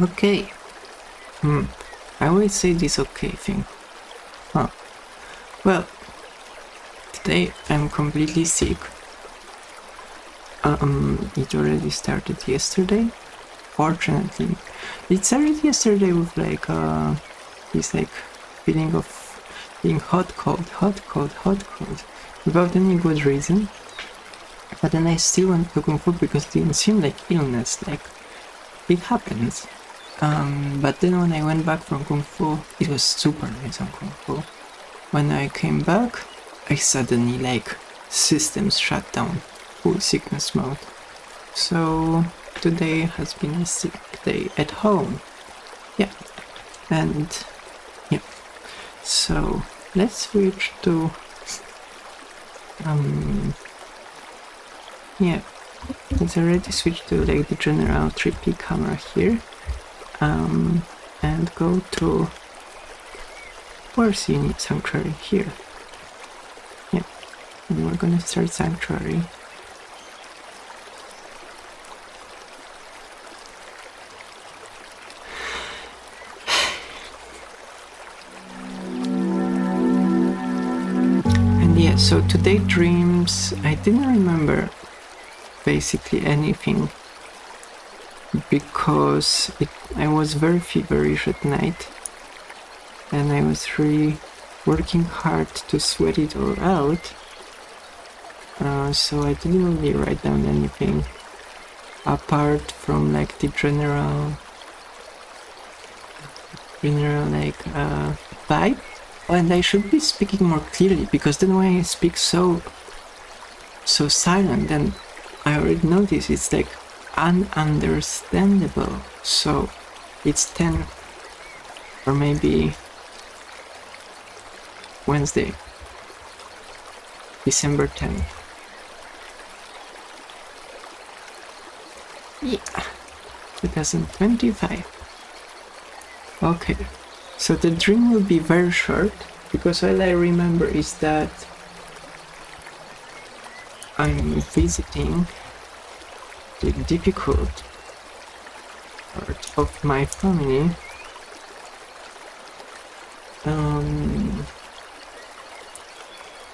Okay. I always say this okay thing. Well, today I'm completely sick. It already started yesterday. Fortunately, it started yesterday with this feeling of being hot, cold, without any good reason. But then I still went to Kung Fu because it didn't seem like illness, like it happens. But then when I went back from Kung Fu, it was super nice on Kung Fu. When I came back, I suddenly systems shut down, full sickness mode. So today has been a sick day at home. Yeah, and yeah. So let's switch to yeah. Let's already switch to the general 3P camera here. And go to VII Sanctuary here. Yeah, and we're gonna start Sanctuary. And yeah, so today dreams, I didn't remember basically anything because I was very feverish at night and I was really working hard to sweat it all out, so I didn't really write down anything apart from the general vibe. And I should be speaking more clearly because then when I speak so silent, then I already noticed it's ununderstandable. So it's 10 or maybe Wednesday, December 10th. Yeah, 2025. Okay, so the dream will be very short because all I remember is that I'm visiting the difficult part of my family,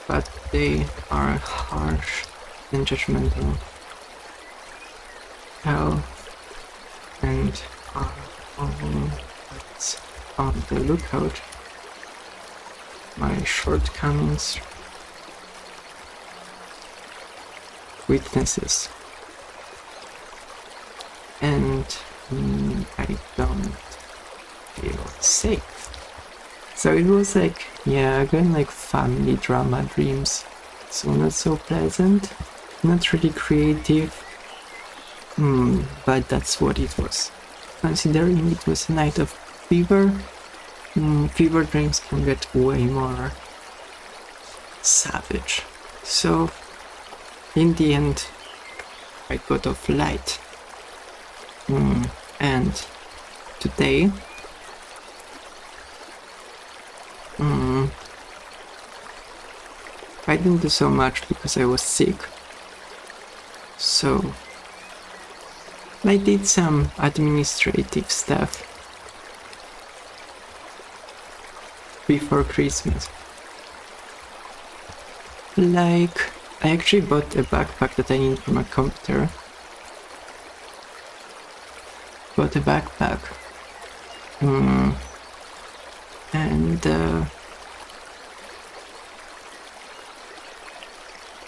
but they are harsh and judgmental. Hell, and are always on the lookout. My shortcomings, weaknesses, and I don't feel safe. So it was again family drama dreams. So not so pleasant, not really creative, but that's what it was. Considering it was a night of fever, fever dreams can get way more savage. So in the end, I got off light. And today, I didn't do so much because I was sick. So I did some administrative stuff before Christmas. I actually bought a backpack that I need for my computer. Bought a backpack. And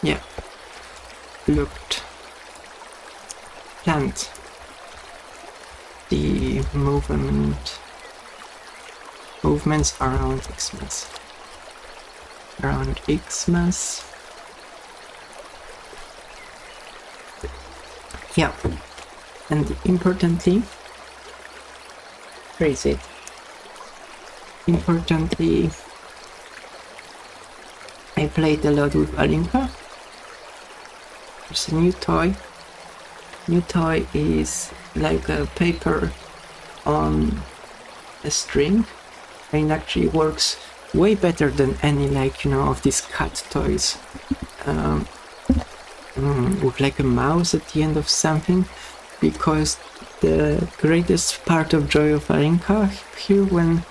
yeah, planned the movements around Xmas. Yeah, and importantly, where is it? Importantly, I played a lot with Alinka. There's a new toy. New toy is like a paper on a string, and it actually works way better than any of these cat toys with a mouse at the end of something, because the greatest part of joy of Alenka here when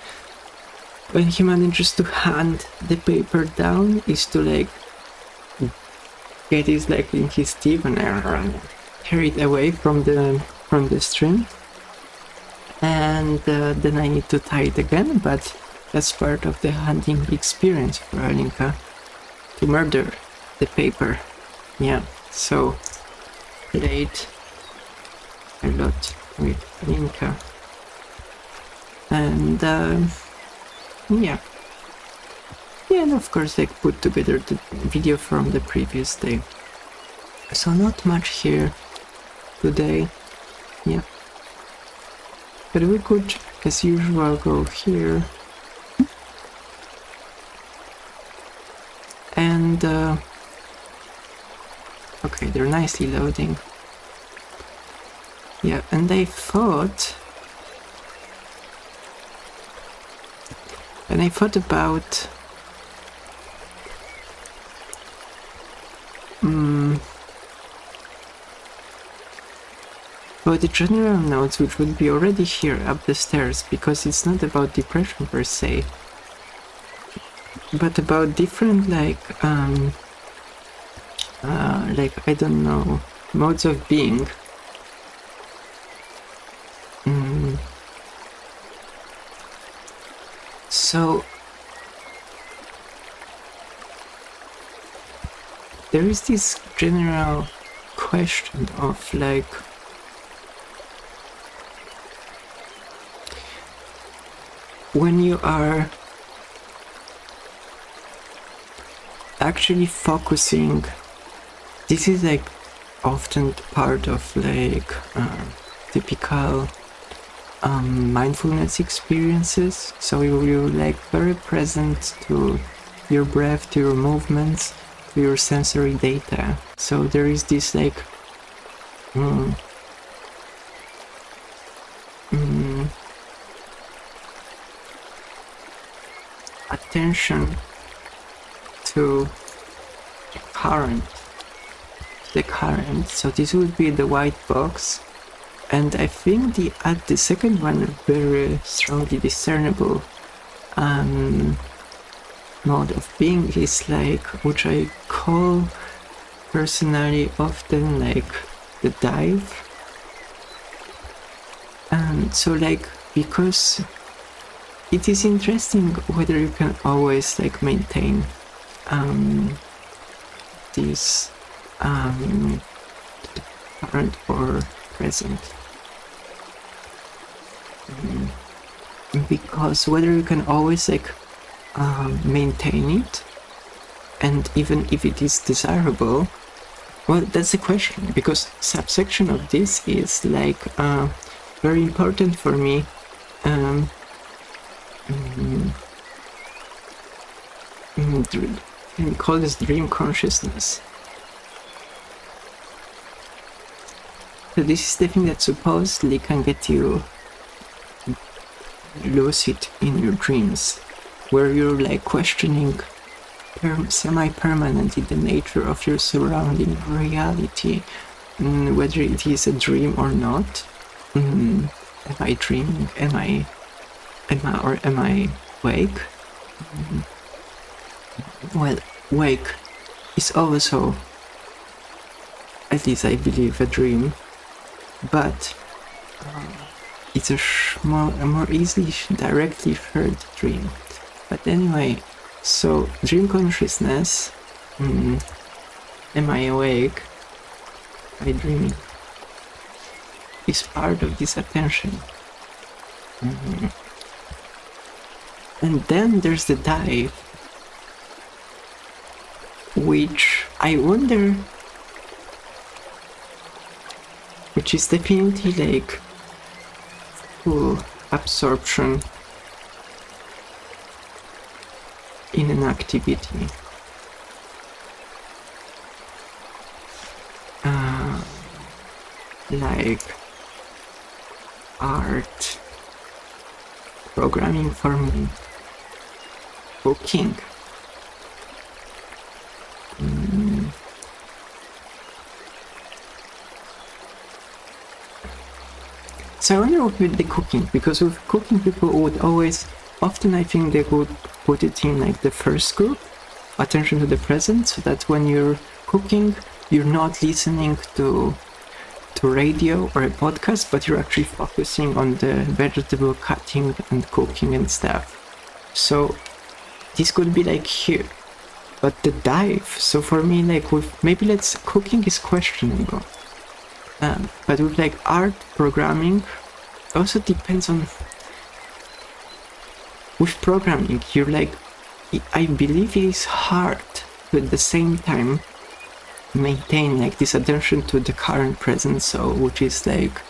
he manages to hand the paper down is to like get his leg in his teeth and carry it away from the stream. And then I need to tie it again, but that's part of the hunting experience for Alenka, to murder the paper. Yeah, so played a lot with Alenka. And yeah, and of course I put together the video from the previous day. So not much here today, yeah. But we could, as usual, go here. And okay, they're nicely loading. Yeah, and I thought about the general notes, which would be already here up the stairs, because it's not about depression per se, but about different like I don't know, modes of being. So there is this general question of like when you are actually focusing, this is like often part of like typical mindfulness experiences. So you're like very present to your breath, to your movements, to your sensory data. So there is this like attention to the current. So this would be the white box, and I think the second one very strongly discernible mode of being is like, which I call personally often like the dive. And so like, because it is interesting whether you can always like maintain this current or present, because whether you can always like maintain it, and even if it is desirable, well, that's the question, because subsection of this is like very important for me. We call this dream consciousness. So this is the thing that supposedly can get you lucid in your dreams, where you're like questioning semi-permanently the nature of your surrounding reality, whether it is a dream or not. Am I dreaming? Am I wake? Well, wake is also, at least I believe, a dream, but it's a more easily directly heard dream. But anyway, so dream consciousness, am I awake? Am I dreaming? Is part of this attention. And then there's the dive, which I wonder, which is definitely like full absorption in an activity. Like art, programming for me, cooking, So I wonder with the cooking, because with cooking people would always, often I think they would put it in like the first group, attention to the present, so that when you're cooking, you're not listening to radio or a podcast, but you're actually focusing on the vegetable cutting and cooking and stuff. So this could be like here. But the dive, so for me, like with, maybe cooking is questionable. But with like art programming, also depends on, with programming, you're like, I believe it is hard to at the same time maintain like this attention to the current present, so which is like,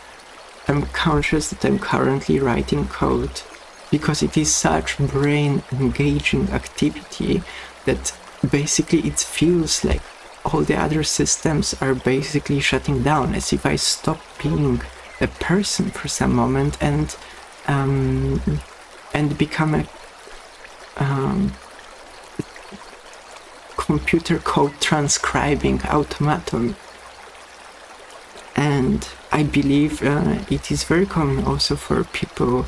I'm conscious that I'm currently writing code, because it is such brain engaging activity that basically it feels like all the other systems are basically shutting down, as if I stop being a person for some moment and become a computer code transcribing automaton. And I believe it is very common also for people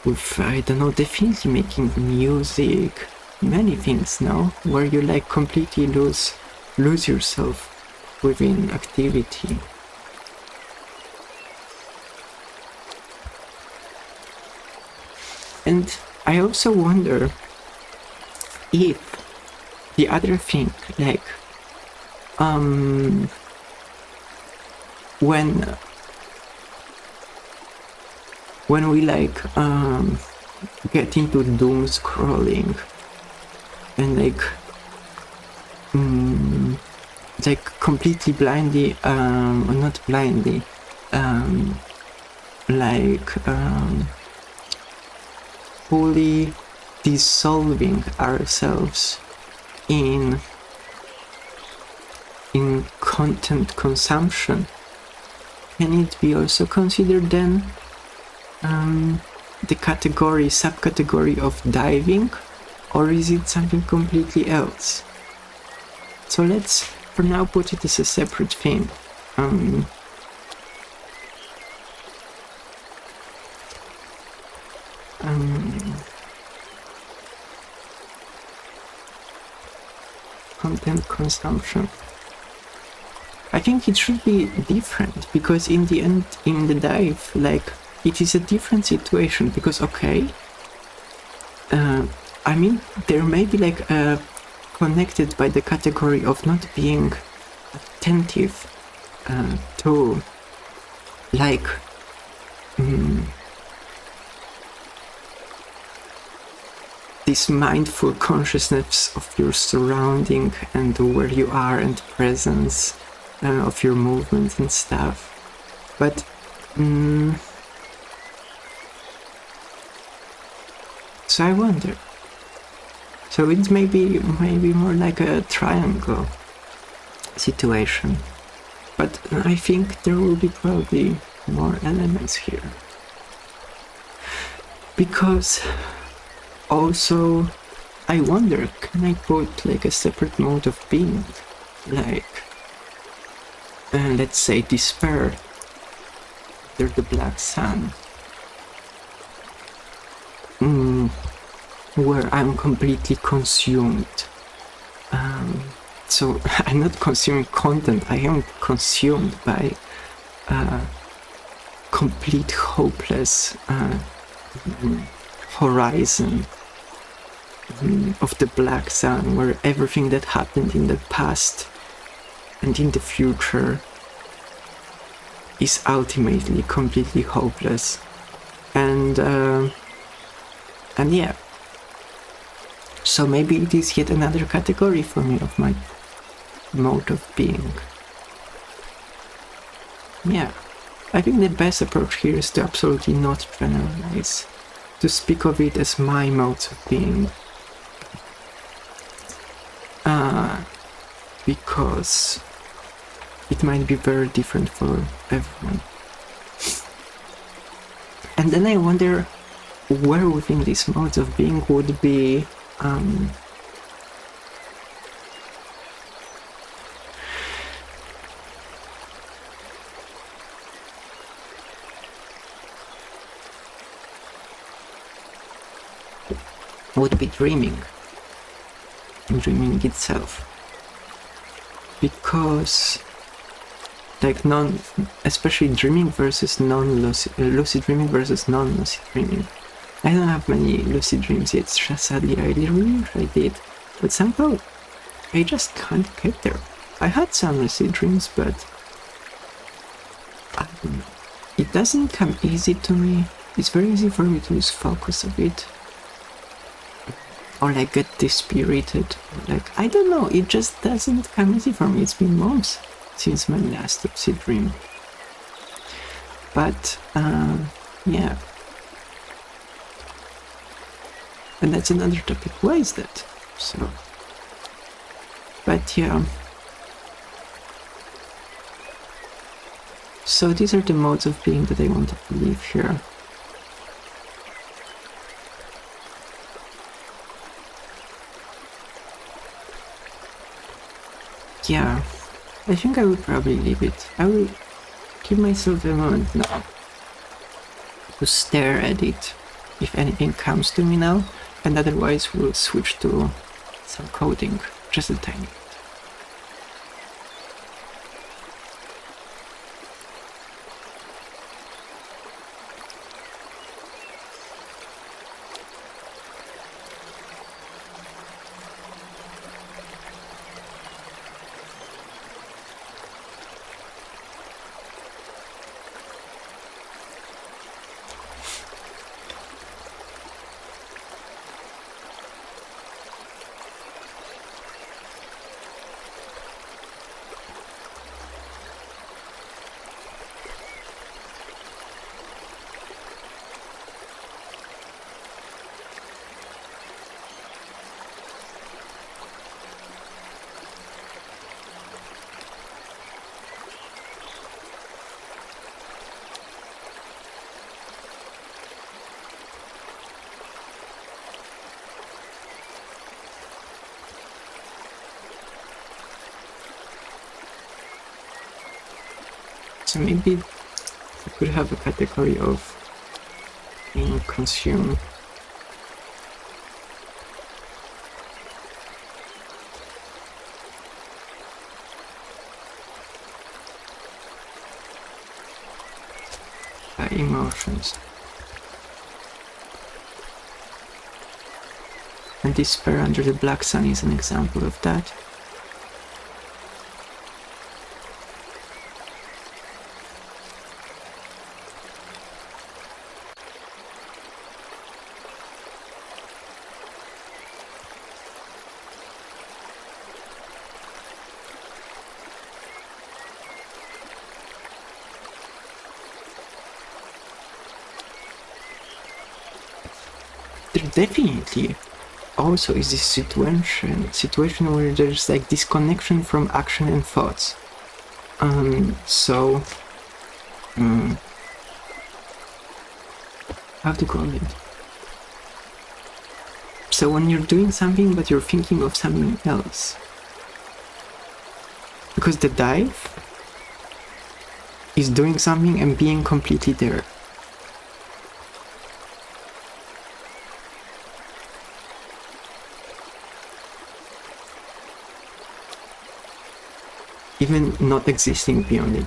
with, I don't know, definitely making music, many things now, where you like completely lose yourself within activity. And I also wonder if the other thing, like, when we like get into doom scrolling and like completely blindly, not blindly, fully dissolving ourselves in content consumption, can it be also considered then the subcategory of diving, or is it something completely else? So let's for now put it as a separate thing. Content consumption. I think it should be different, because in the end, in the dive, like, it is a different situation, because okay, I mean, there may be like connected by the category of not being attentive to like this mindful consciousness of your surrounding and where you are and presence of your movement and stuff. But so I wonder. So it's maybe more like a triangle situation. But I think there will be probably more elements here. Because also I wonder, can I put like a separate mode of being? Like, let's say despair, under the black sun. Where I'm completely consumed. So I'm not consuming content, I am consumed by complete hopeless horizon of the black sun, where everything that happened in the past and in the future is ultimately completely hopeless. And yeah, so maybe it is yet another category for me of my mode of being. Yeah, I think the best approach here is to absolutely not generalize, to speak of it as my modes of being. Because it might be very different for everyone. And then I wonder where within these modes of being would be would be dreaming itself, because like especially dreaming versus lucid dreaming versus non-lucid dreaming. I don't have many lucid dreams yet, sadly. I really wish I did, but somehow I just can't get there. I had some lucid dreams, but I don't know. It doesn't come easy to me. It's very easy for me to lose focus a bit, or like get dispirited. Like, I don't know, it just doesn't come easy for me. It's been months since my last lucid dream. But yeah. And that's another topic. Why is that? So, but yeah. So these are the modes of being that I wanted to leave here. Yeah, I think I would probably leave it. I will give myself a moment now to stare at it, if anything comes to me now, and otherwise we'll switch to some coding, just a tiny bit. So maybe I could have a category of being consumed. By emotions. And despair under the black sun is an example of that. There definitely also is this situation where there's like disconnection from action and thoughts. So how to call it? So when you're doing something but you're thinking of something else, because the dive is doing something and being completely there. Even not existing beyond it.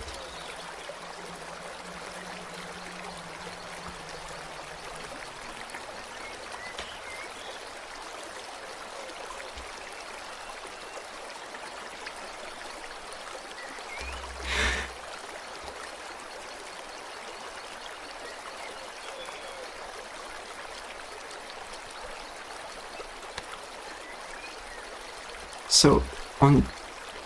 So on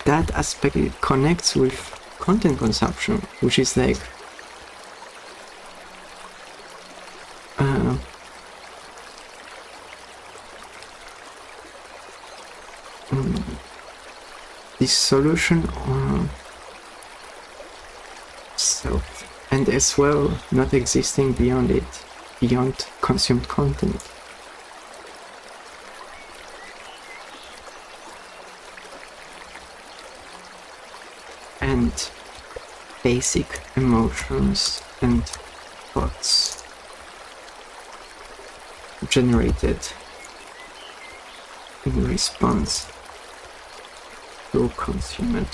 that aspect, it connects with content consumption, which is like this solution self, and as well not existing beyond it, beyond consumed content. And basic emotions and thoughts generated in response to consumed.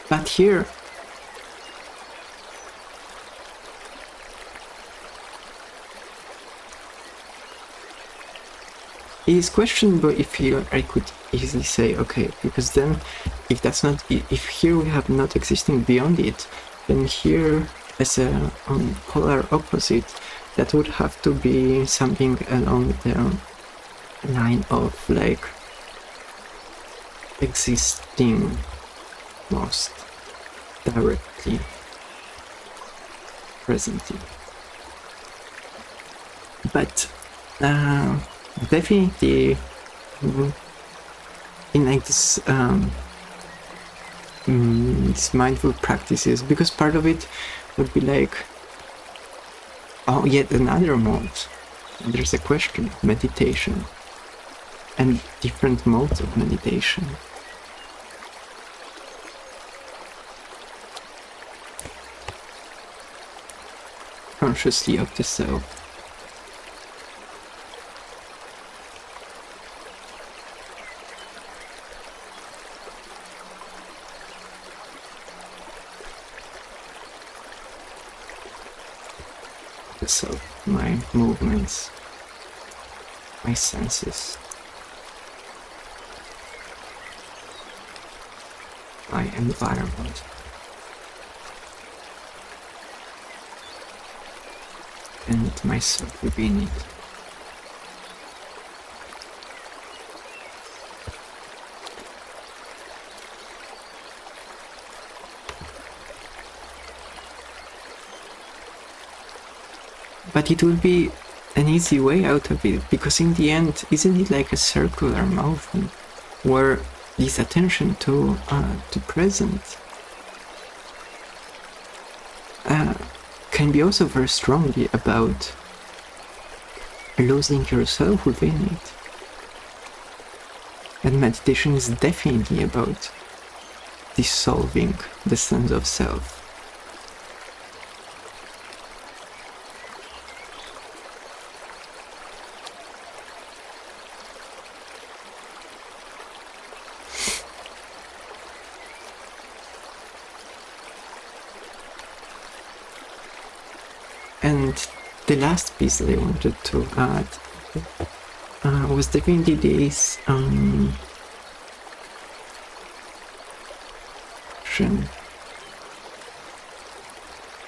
But here, it is questionable if here I could easily say, okay, because then if that's not, if here we have not existing beyond it, then here as a polar opposite, that would have to be something along the line of like existing most directly presently. But definitely in like this these mindful practices, because part of it would be like, oh, yet another mode. There's a question, meditation, and different modes of meditation. Consciously of the self. The self, my movements, my senses, my environment. And myself within it. But it will be an easy way out of it, because in the end, isn't it like a circular motion where this attention to present can be also very strongly about losing yourself within it. And meditation is definitely about dissolving the sense of self. And the last piece that I wanted to add was definitely this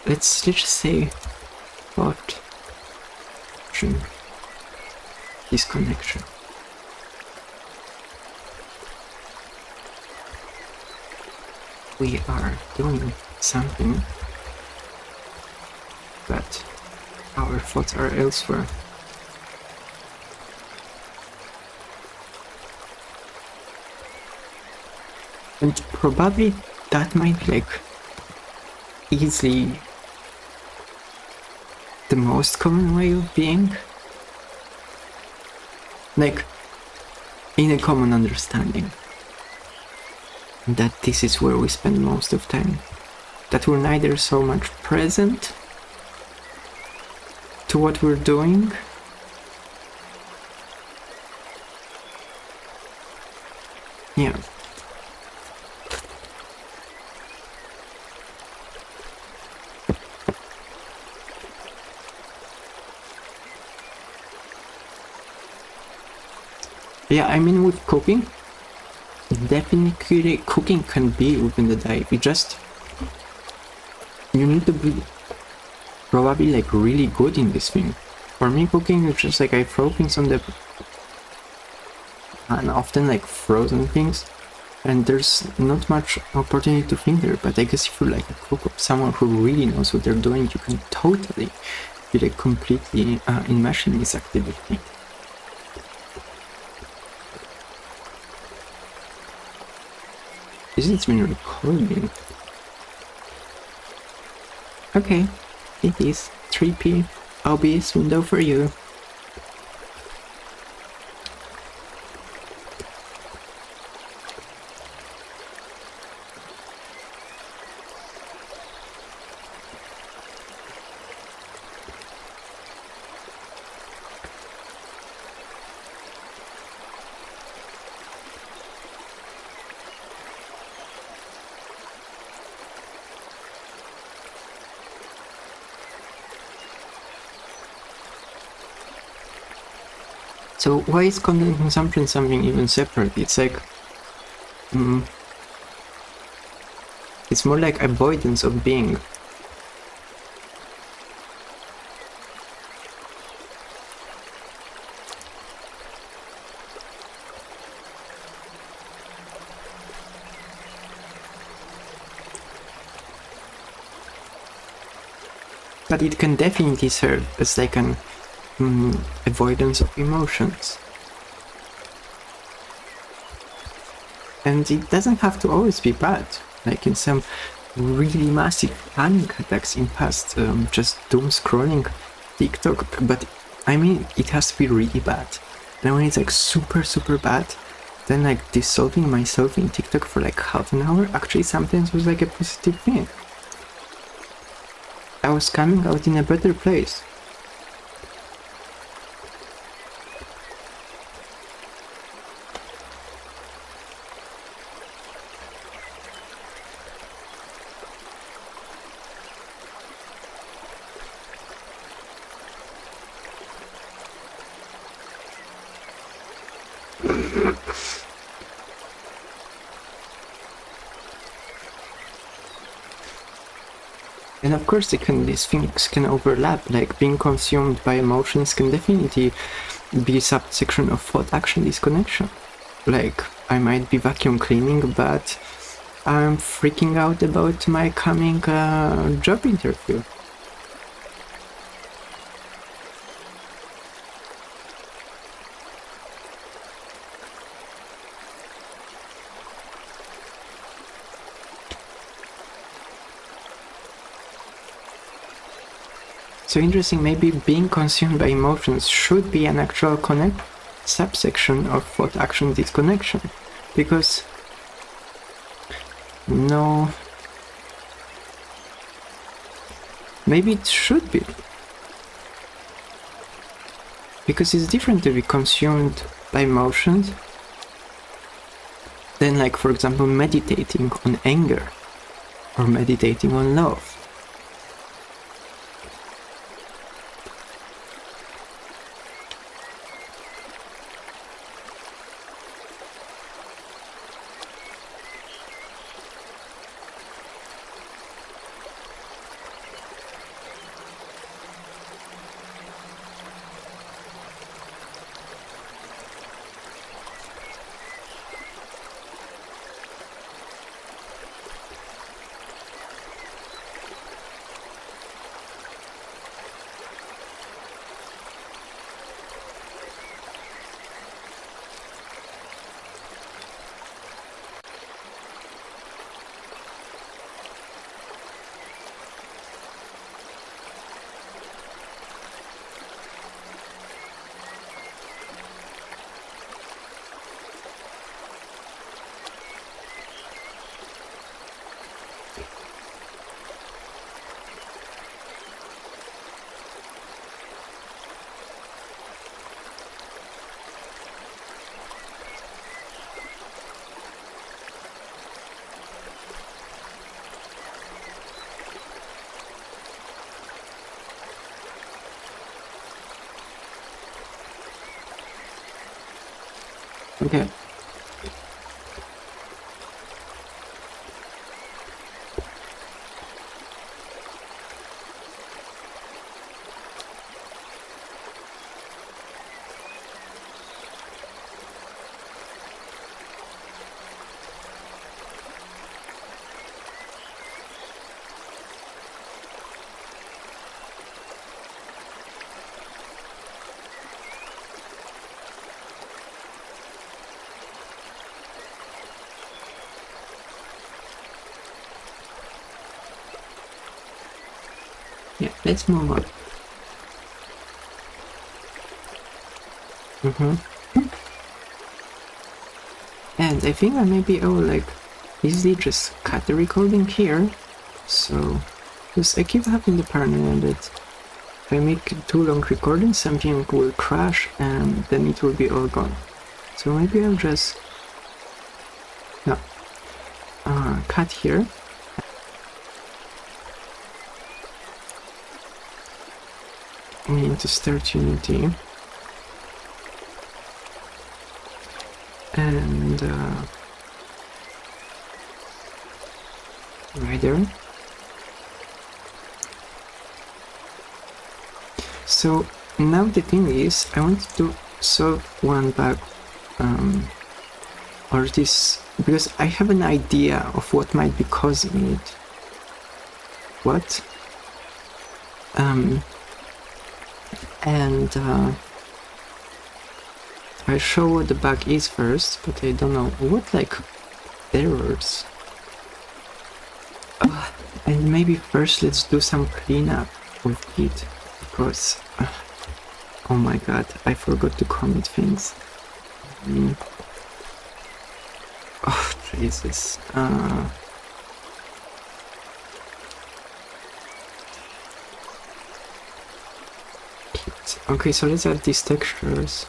let's just say thought disconnection. We are doing something, but our thoughts are elsewhere. And probably that might like easily the most common way of being. Like in a common understanding that this is where we spend most of time. That we're neither so much present to what we're doing, yeah. Yeah, I mean with cooking, definitely cooking can be within the diet. You need to be probably like really good in this thing. For me, cooking is just like I throw things on the and often like frozen things, and there's not much opportunity to think there. But I guess if you're like a cook or someone who really knows what they're doing, you can totally be like completely enmeshed in this activity. Is it been recording? Okay, it is 3p. OBS window for you. So why is content consumption something even separate? It's like, it's more like avoidance of being. But it can definitely serve as like an avoidance of emotions. And it doesn't have to always be bad. Like in some really massive panic attacks in past, just doom scrolling TikTok. But I mean, it has to be really bad. And when it's like super, super bad, then like dissolving myself in TikTok for like half an hour actually sometimes was like a positive thing. I was coming out in a better place. And of course these things can overlap, like being consumed by emotions can definitely be a subsection of thought action disconnection. Like, I might be vacuum cleaning, but I'm freaking out about my coming job interview. So interesting, maybe being consumed by emotions should be an actual subsection of thought action disconnection. Because no, maybe it should be. Because it's different to be consumed by emotions than, like, for example, meditating on anger or meditating on love. Okay. Yeah, let's move on. And I think that maybe I will like easily just cut the recording here. So, because I keep having the paranoia that if I make too long recordings, something will crash and then it will be all gone. So maybe I'll just cut here. We need to start Unity. And right there. So now the thing is, I wanted to solve one bug, or this, because I have an idea of what might be causing it. What? I'll show what the bug is first, but I don't know what like errors. And maybe first let's do some cleanup with Git, because oh my god, I forgot to commit things. Oh Jesus. Git. Okay, so let's add these textures.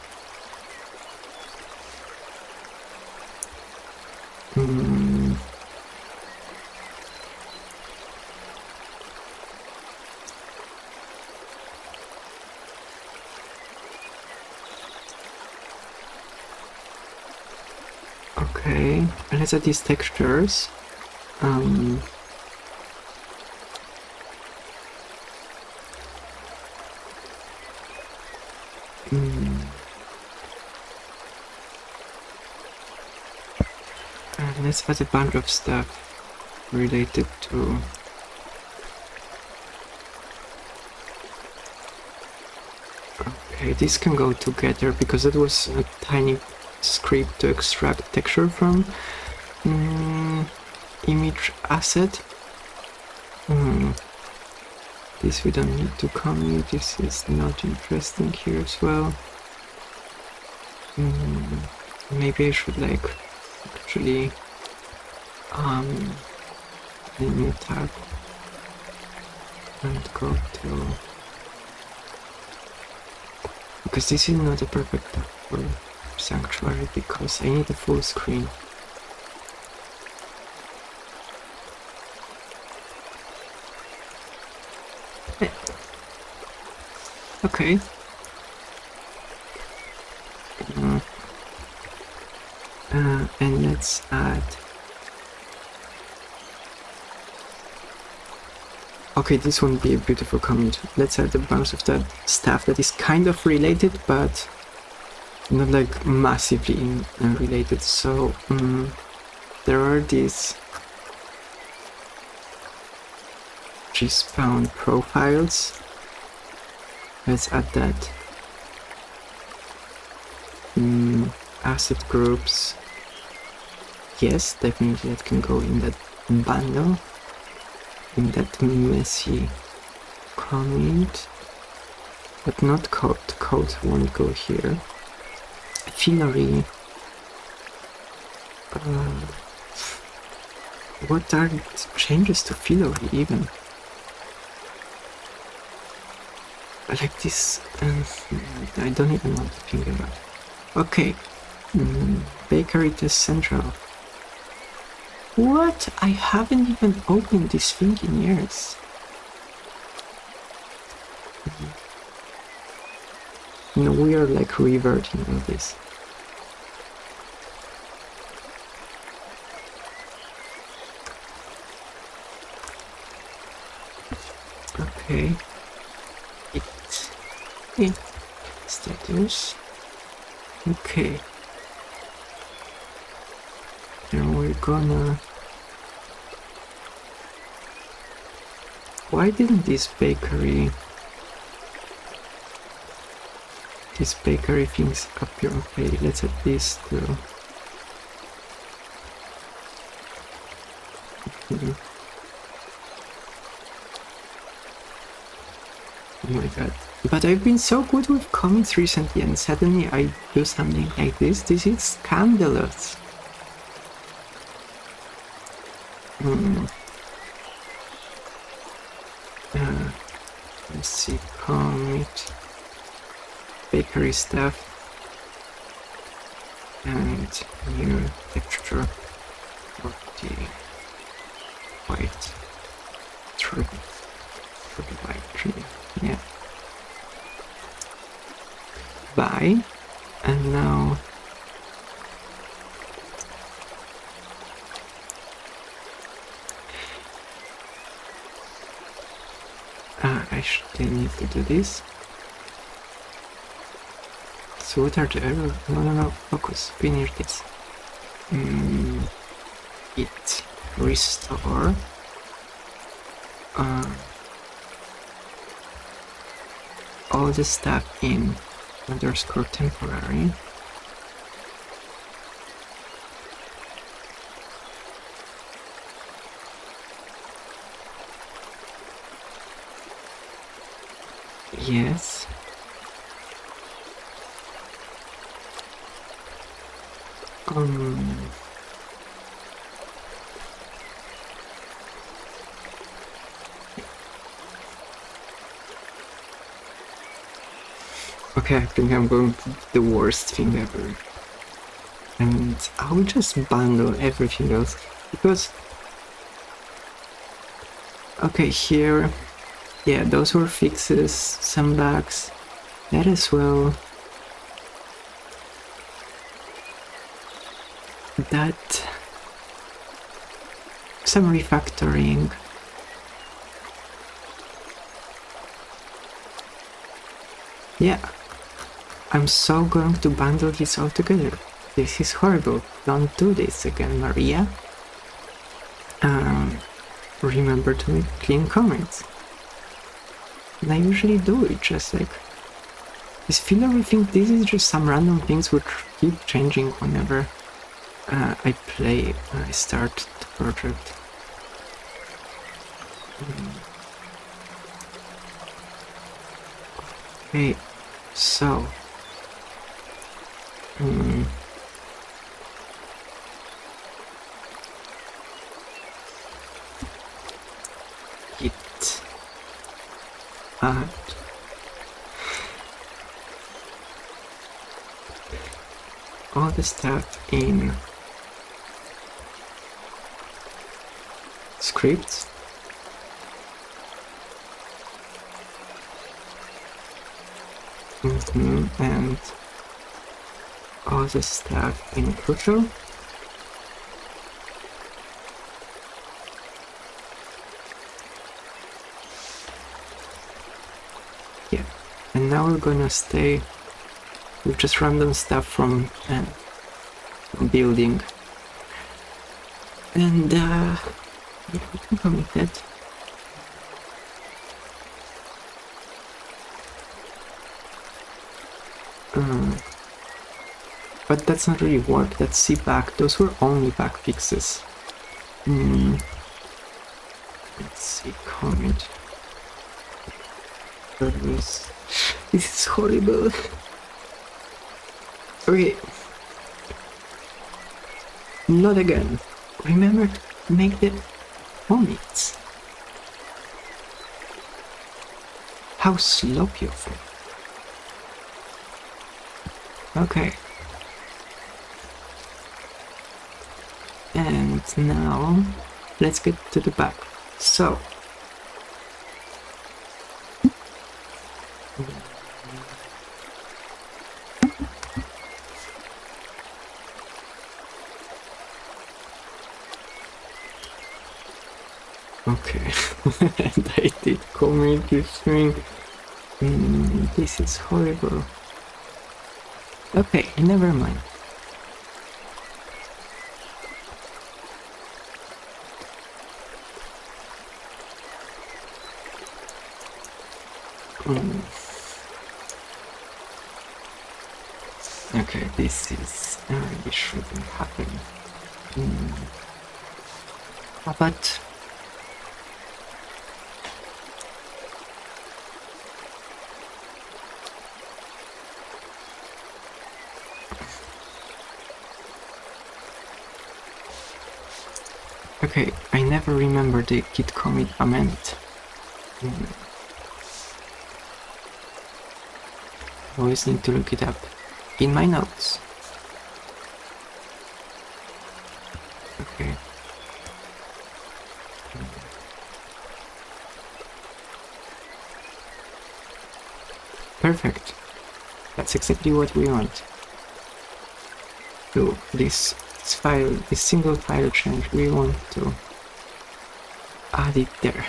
Okay, let's add these textures. Let's add a bunch of stuff related to okay, this can go together because it was a tiny script to extract texture from image asset. This we don't need to commit. This is not interesting here as well. Maybe I should like actually a new tab and go to, because this is not a perfect tab for Sanctuary because I need a full screen. Okay. And let's add. Okay, this won't be a beautiful comment. Let's add a bunch of that stuff that is kind of related, but not like massively related. So there are these G-spawn profiles. Let's add that. Asset groups. Yes, definitely that can go in that bundle. In that messy comment. But not code. Code won't go here. Fillory. What are the changes to Fillory even? Like this, I don't even know what to think about. Okay, Bakery Test Central. What? I haven't even opened this thing in years. No, we are like reverting all this. Okay. Status. Okay. And we're gonna. Why didn't this bakery things appear? Okay, let's add this too. Oh my god. But I've been so good with comics recently, and suddenly I do something like this. This is scandalous. Let's see, comic, bakery stuff, and new texture for the white through the white cream. Yeah. Buy, and now I still need to do this. So what are the errors? No, focus, finish this. It restore all the stuff in underscore temporary. Yes. Okay, I think I'm going to do the worst thing ever. And I'll just bundle everything else, because... Okay, here... Yeah, those were fixes, some bugs, that as well. That... some refactoring. Yeah, I'm so going to bundle this all together. This is horrible. Don't do this again, Maria. Remember to make clean comments. And I usually do it, just like... This filler, I think this is just some random things which keep changing whenever I start the project. Okay, so... Git add all the stuff in scripts. And all the stuff in crucial. Yeah, and now we're gonna stay with just random stuff from building. And yeah, we can commit that. But that's not really work, that's C back. Those were only back fixes. Let's see, commit. This is horrible. Okay. Not again. Remember to make the commits. How sloppy of me. Okay. And now, let's get to the back. So, okay, and I did commit this thing. This is horrible. Okay, never mind. Okay, this is... this shouldn't happen. But... Okay, I never remember the git commit amend. I always need to look it up in my notes. Okay. Perfect. That's exactly what we want. So this file, this single file change, we want to add it there.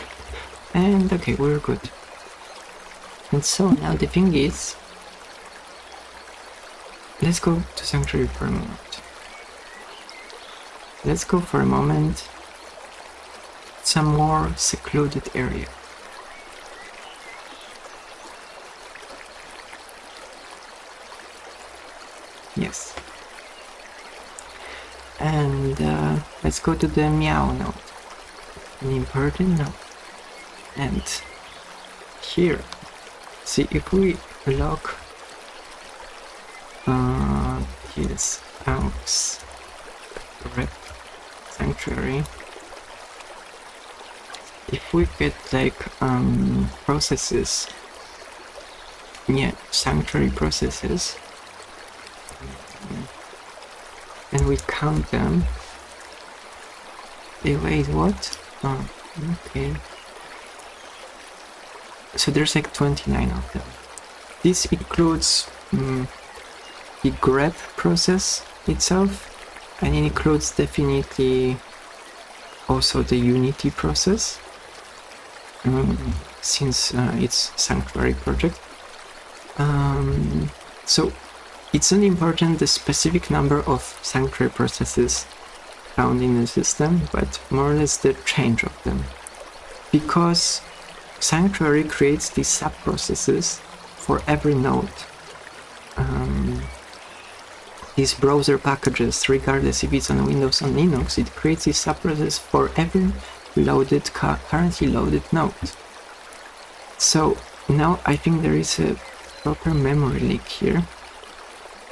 And okay, we're good. And so now the thing is, let's go to Sanctuary for a moment. Let's go for a moment some more secluded area. Yes. And let's go to the meow node, an important node. And here, see if we log his aux rep sanctuary, if we get like processes, yeah, sanctuary processes, and we count them. Wait, what? Oh, okay. So there's like 29 of them. This includes the grep process itself, and it includes definitely also the unity process, since it's sanctuary project. So it's not important the specific number of sanctuary processes found in the system, but more or less the change of them, because sanctuary creates these sub-processes for every node. These browser packages, regardless if it's on Windows or Linux, it creates these sub-processes for every loaded, currently loaded node. So now I think there is a proper memory leak here.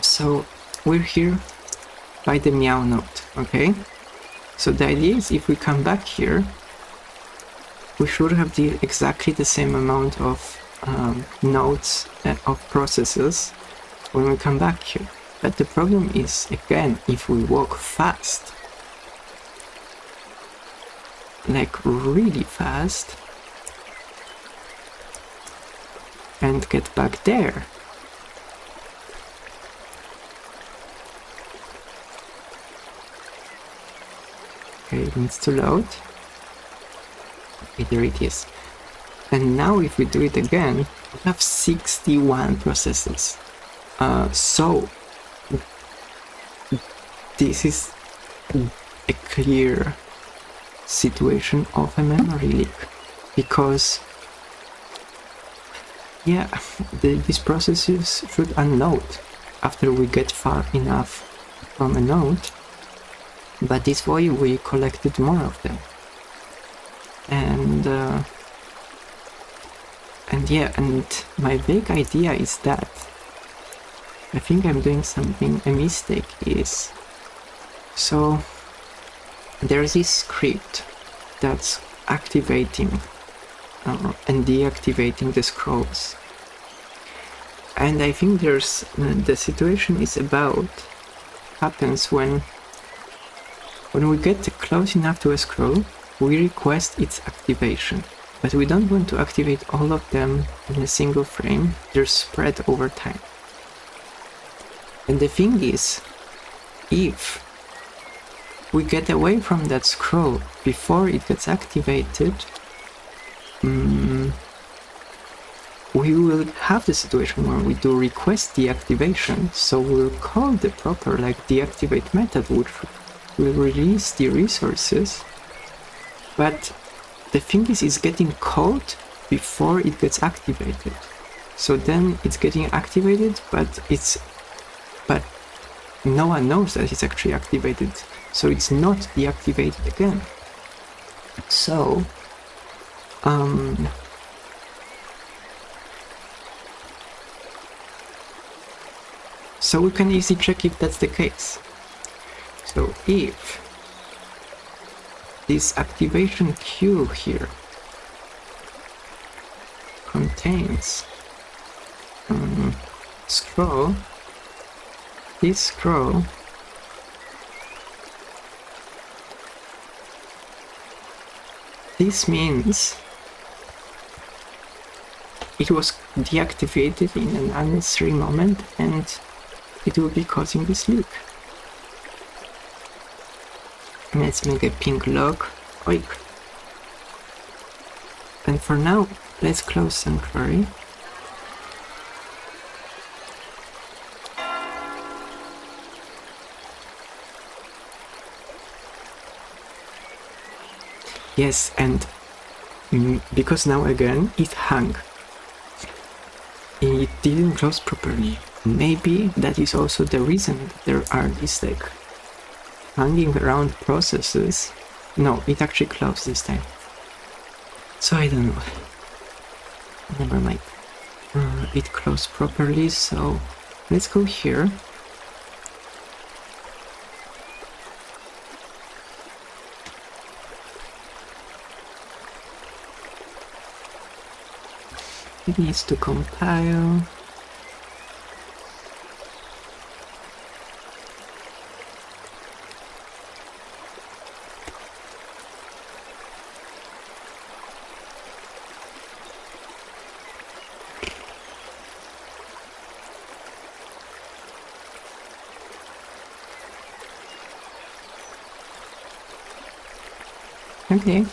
So we're here by the meow node, okay? So the idea is if we come back here, we should have exactly the same amount of nodes of processes when we come back here. But the problem is, again, if we walk fast, like really fast, and get back there, okay, it needs to load. Okay, there it is. And now if we do it again, we have 61 processes. So this is a clear situation of a memory leak, because yeah, these processes should unload after we get far enough from a node, but this way we collected more of them. And yeah, and my big idea is that I think I'm doing something, a mistake is, so there's this script that's activating and deactivating the scrolls, and I think there's the situation is about happens when we get close enough to a scroll, we request its activation, but we don't want to activate all of them in a single frame. They're spread over time. And the thing is, if we get away from that scroll before it gets activated, we will have the situation where we do request deactivation, so we'll call the proper deactivate method, which will release the resources, but the thing is it's getting called before it gets activated. So then it's getting activated, but no one knows that it's actually activated, so it's not deactivated again. So so we can easily check if that's the case. So if this activation queue here contains scroll, this scroll this means it was deactivated in an unnecessary moment and it will be causing this leak. Let's make a ping log. Oik. And for now, let's close Sanctuary. Yes, and because now again it hung. It didn't close properly. Maybe that is also the reason that there are these like hanging around processes. No, it actually closed this time. So I don't know. Never mind. It closed properly, so let's go here. It needs to compile. Okay.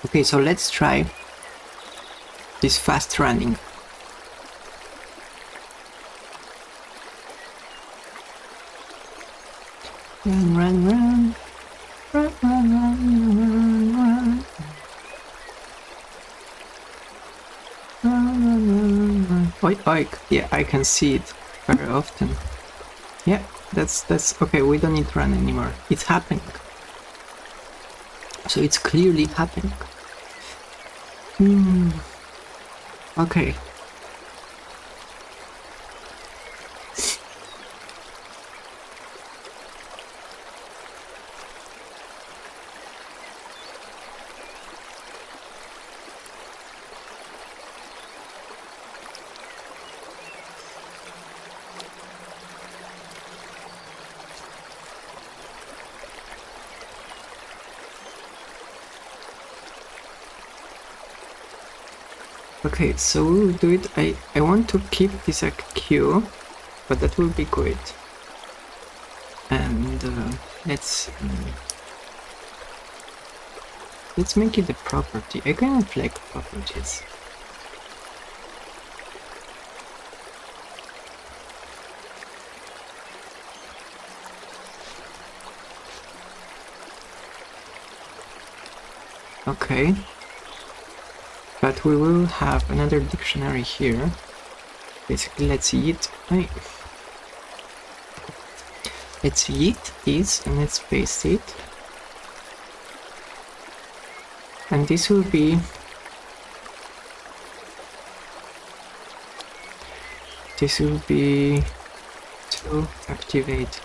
Okay, so let's try this fast running. Run, run, run. Run, run, run, run, run. Run, run, run, run. Oik. Yeah, I can see it very often. Yeah, that's okay, we don't need to run anymore. It's happening. So it's clearly happening. Okay. Okay, so we'll do it. I want to keep this queue, but that will be good. And let's make it a property. I can flag properties. Okay. But we will have another dictionary here. Basically, let's yeet. Let's yeet this and let's paste it. And this will be to activate.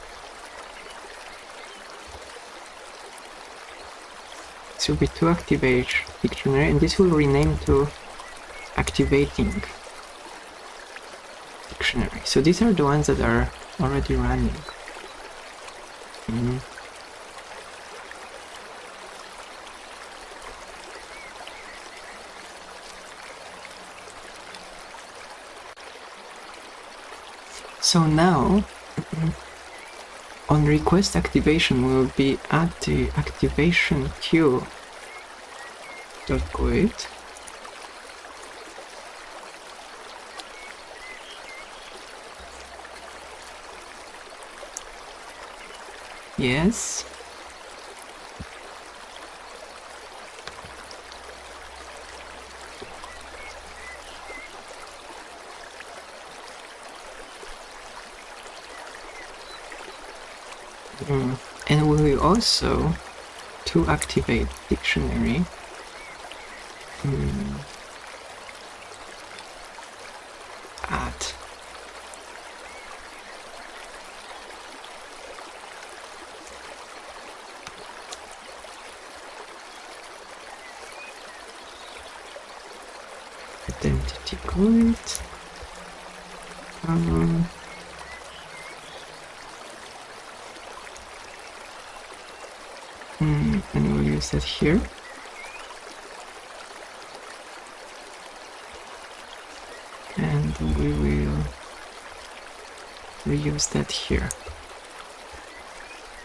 This will be to activate dictionary, and this will rename to activating dictionary. So these are the ones that are already running. So now, on request activation, we will be at the activation queue Good. Yes. And we will also, to activate dictionary, add identity grid. And we'll use that here. And we will reuse that here.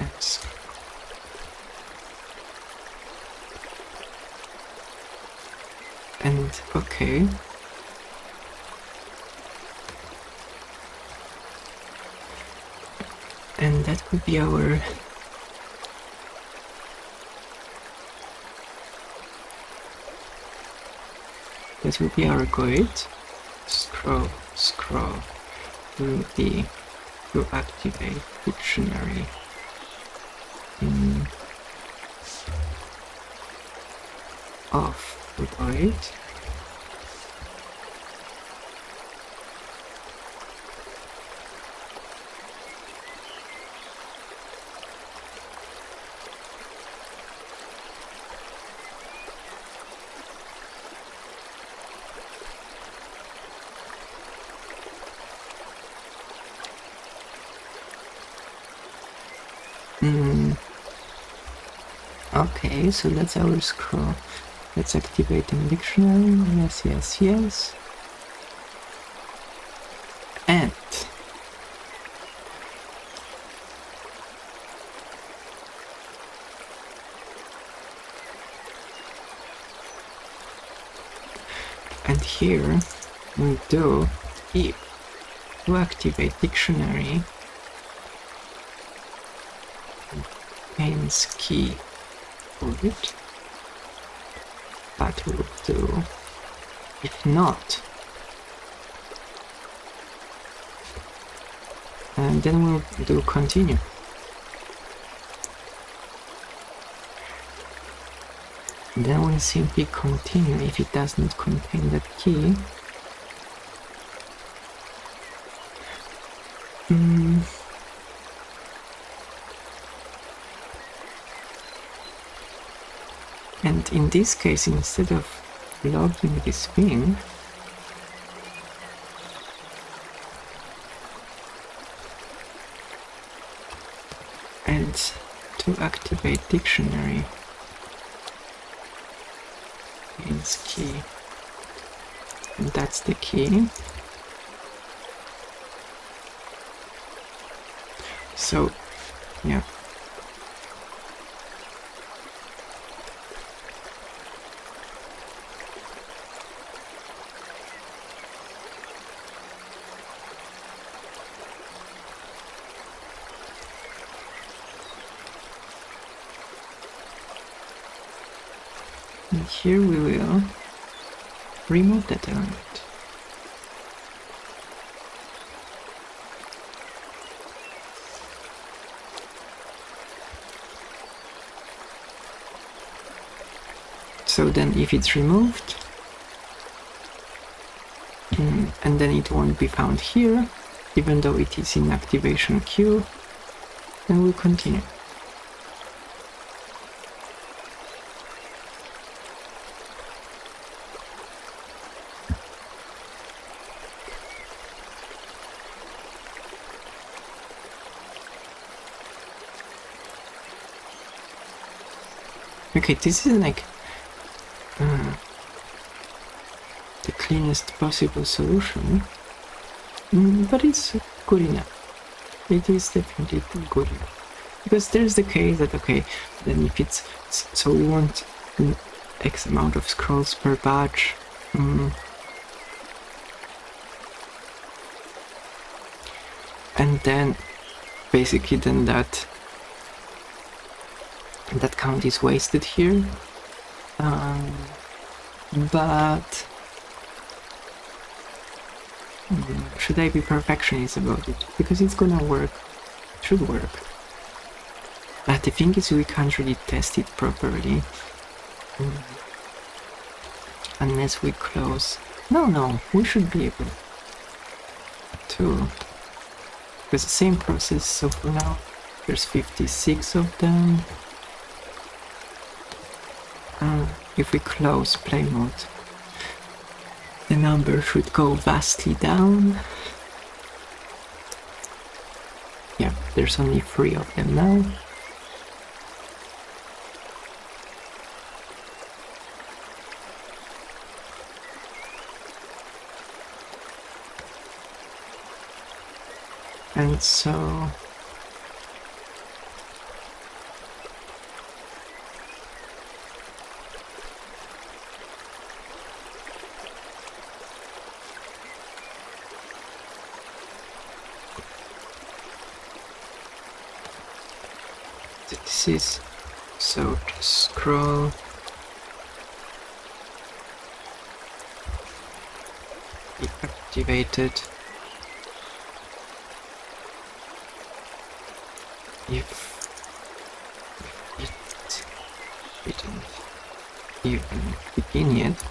Yes. And okay. And that would be our guide. Scroll will be to activate dictionary of the guide. Okay, so that's our scroll. Let's activate the dictionary. Yes. And here we do if to activate dictionary contains key. Good. That will do. If not, and then we'll do continue. Then we'll simply continue if it does not contain that key. And in this case, instead of logging this thing, and to activate dictionary is key, and that's the key. So yeah, and here we will remove that element. So then if it's removed, and then it won't be found here, even though it is in activation queue, then we'll continue. Okay, this is like the cleanest possible solution, but it's good enough. It is definitely good enough. Because there's the case that, okay, then if it's, so we want X amount of scrolls per batch. And then basically then that count is wasted here. But should I be perfectionist about it? Because it's gonna work. It should work. But the thing is, we can't really test it properly unless we close. No, we should be able to. Because the same process, so for now there's 56 of them. If we close play mode, the number should go vastly down. Yeah, there's only 3 of them now. And so this is, so just scroll. Be activated. If it didn't even begin yet.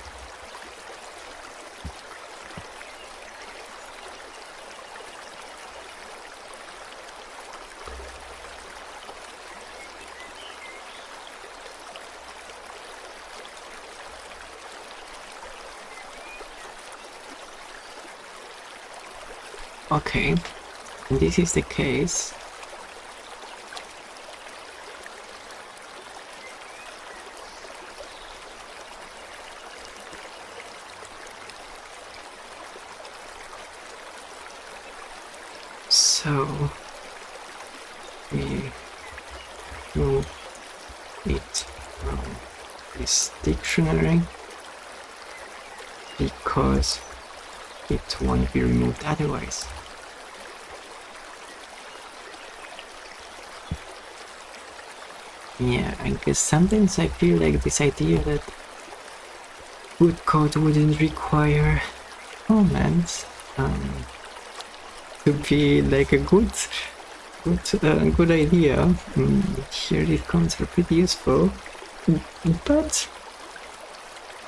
Okay, and this is the case. So we move it from this dictionary because it won't be removed otherwise. Yeah, I guess sometimes I feel like this idea that good code wouldn't require comments to be like a good idea. Here these comments are pretty useful, but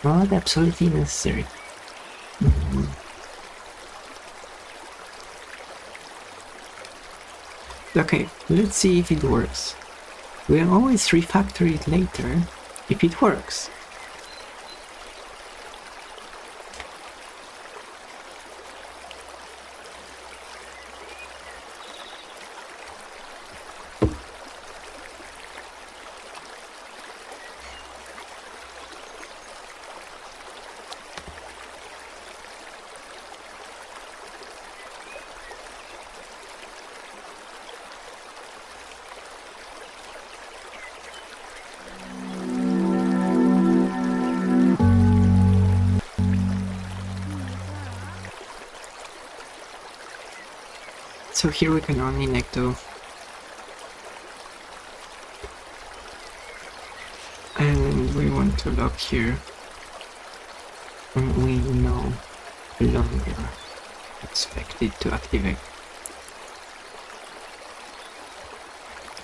not absolutely necessary. Okay, let's see if it works. We'll always refactor it later if it works. So here we can only necto. And we want to lock here. And we no longer expect it to activate.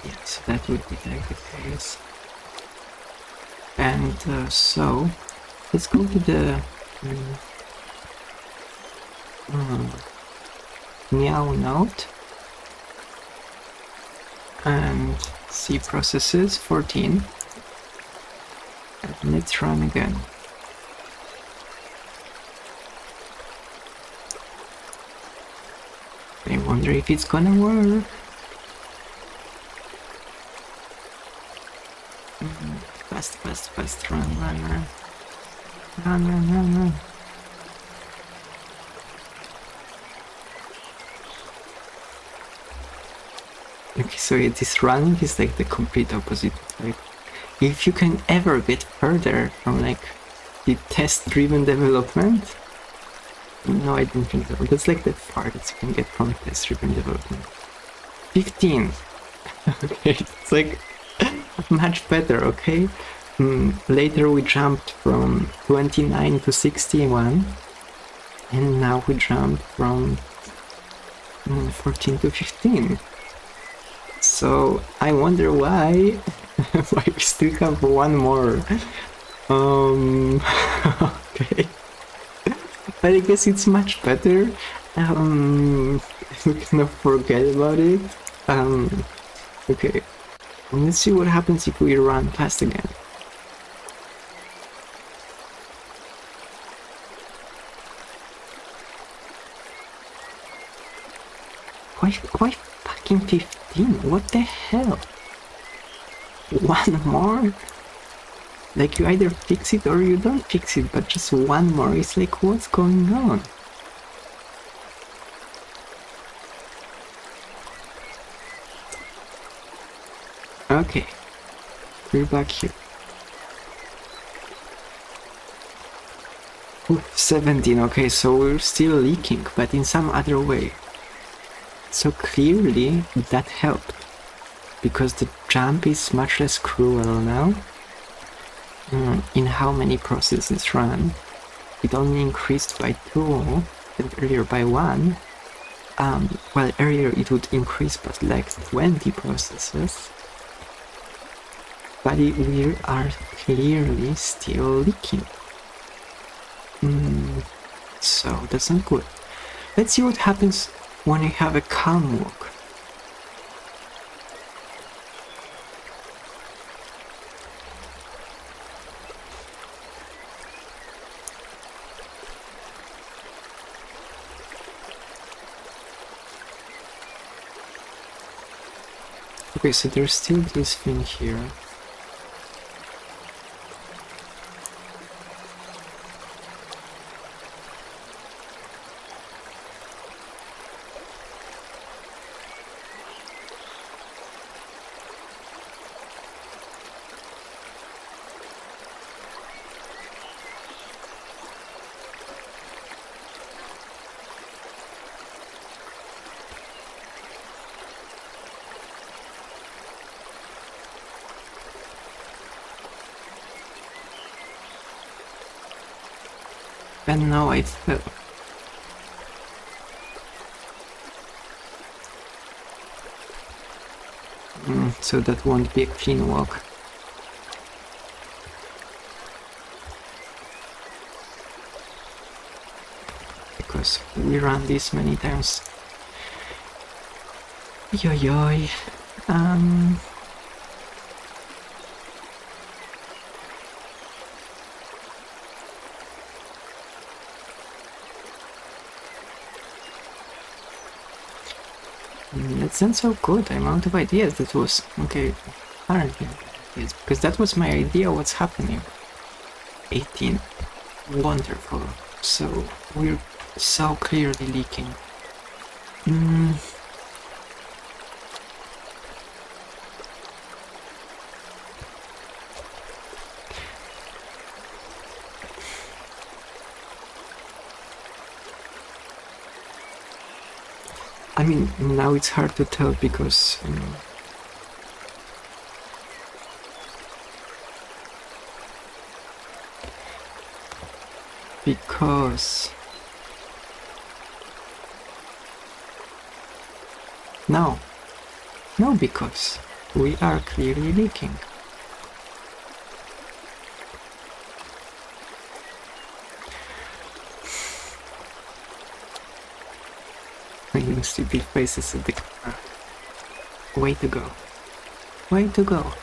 Yes, that would be like the case. And so let's go to the meow node and see processes 14, and let's run again. I wonder if it's gonna work. Fast, run. Okay, so this running is like the complete opposite, right? if you can ever get further from like the test-driven development, no, I don't think so. That's like the farthest you can get from test-driven development. 15. Okay, it's like much better, okay? Later we jumped from 29 to 61, and now we jumped from 14 to 15. So I wonder why why we still have one more. Okay. But I guess it's much better. We cannot forget about it. Okay. Let's see what happens if we run fast again. Why fucking 15? What the hell? One more? Like, you either fix it or you don't fix it, but just one more is like, what's going on? Okay, we're back here. Ooh, 17, okay, so we're still leaking, but in some other way. So clearly that helped, because the jump is much less cruel now. In how many processes run, it only increased by 2 and earlier by 1. Well, earlier it would increase by like 20 processes, but we are clearly still leaking. So that's not good. Let's see what happens when you have a calm walk. Okay, so there's still this thing here. And now I fell. So that won't be a clean walk. Because we ran this many times. Yoy. That's not so good. The amount of ideas that was okay. Apparently, yes, because that was my idea. What's happening? 18. Wonderful. So we're so clearly leaking. I mean, now it's hard to tell because no, because we are clearly leaking. Making stupid faces at the camera. Way to go. Way to go.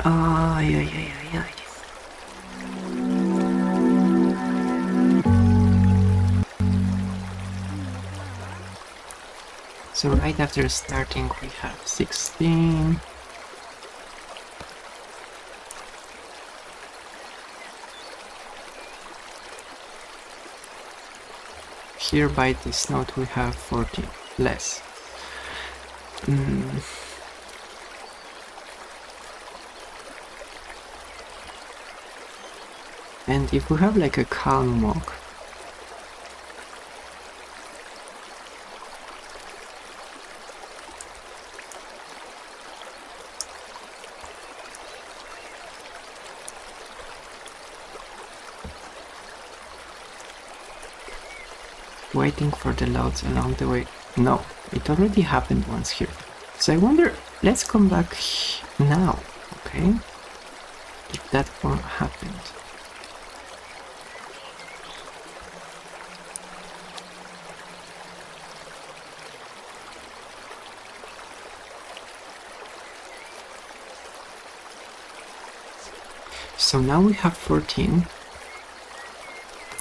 Yeah. So right after starting we have 16. here by this node we have 14 less. And if we have like a calm walk, waiting for the loads along the way. No, it already happened once here. So I wonder, let's come back now, okay? If that one happened. So now we have 14.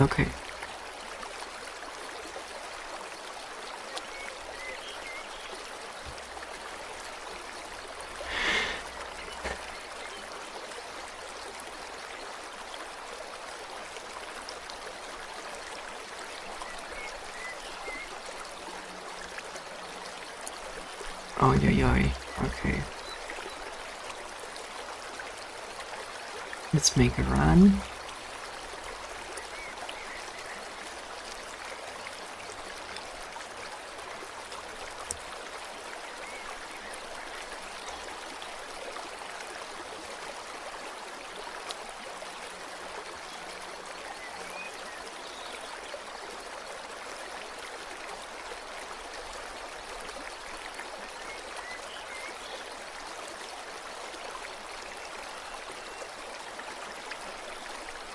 Okay. Oh, yeah, okay. Let's make a run.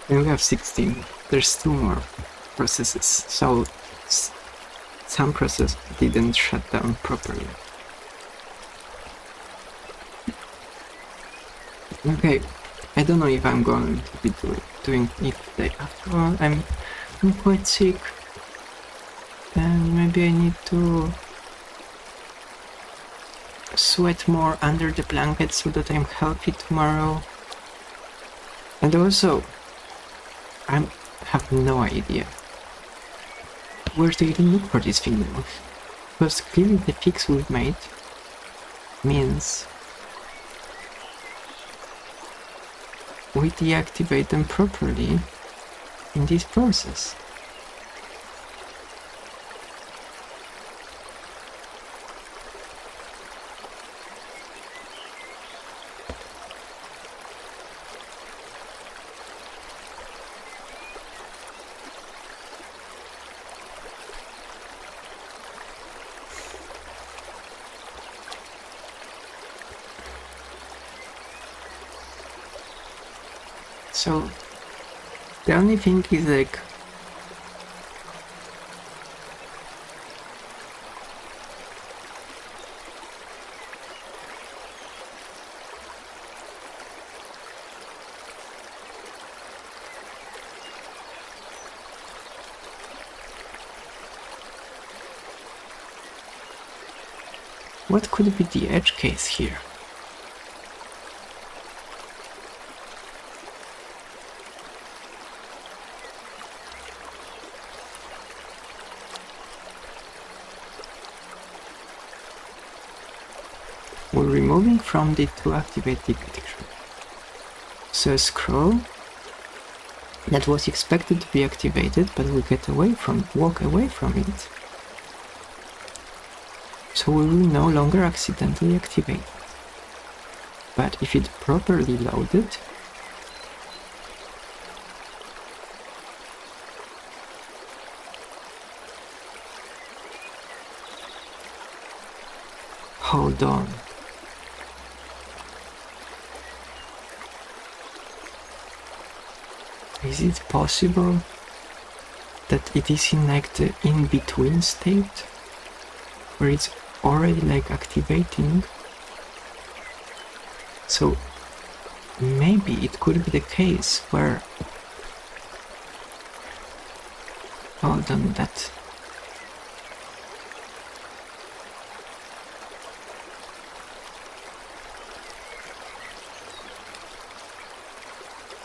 And we have 16. There's 2 more processes, so some process didn't shut down properly. Okay, I don't know if I'm going to be doing it today. After all, I'm quite sick, and maybe I need to sweat more under the blanket so that I'm healthy tomorrow. And also, I have no idea where to even look for this thing now, because clearly the fix we've made means we deactivate them properly in this process. So the only thing is like what could be the edge case here? We're removing from it to activate the prediction. So a scroll that was expected to be activated, but we walk away from it. So we will no longer accidentally activate it. But if it properly loaded, hold on. Is it possible that it is in like the in-between state, where it's already like activating? So maybe it could be the case where, hold on, that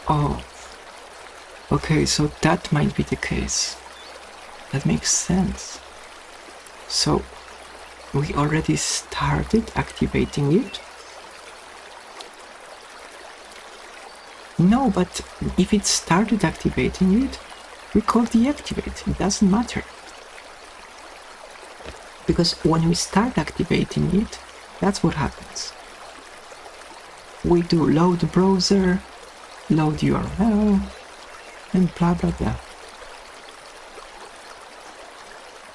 oh, okay, so that might be the case. That makes sense. So we already started activating it? No, but if it started activating it, we call deactivate. It doesn't matter. Because when we start activating it, that's what happens. We do load browser, load URL, and blah blah blah.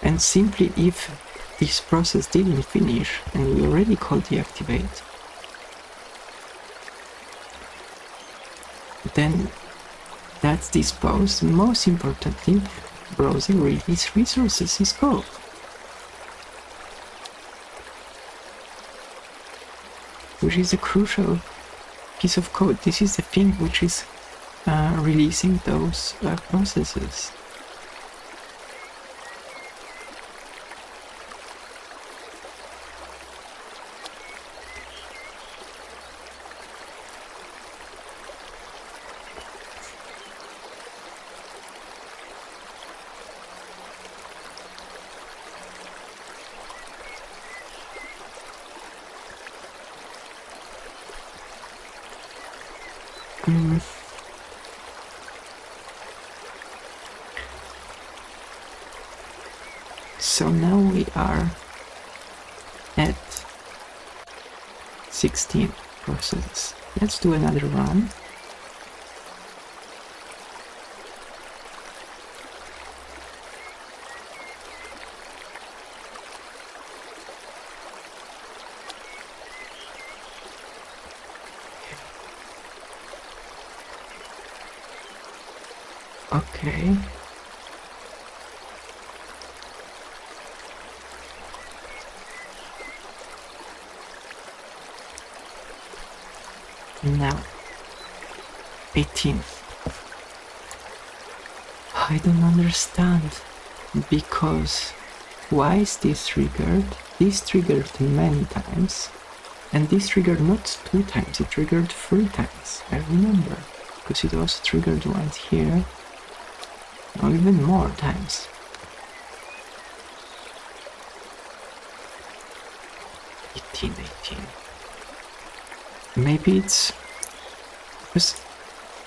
And simply if this process didn't finish and we already called deactivate, then that's disposed. Most importantly, browser release resources is called. Which is a crucial piece of code. This is the thing which is releasing those processes. So now we are at 16 processes. Let's do another run. Okay. Now, 18. I don't understand, because why is this triggered? This triggered many times, and this triggered not 2 times, it triggered 3 times, I remember, because it was triggered once here, or even more times. Eighteen. Maybe it's because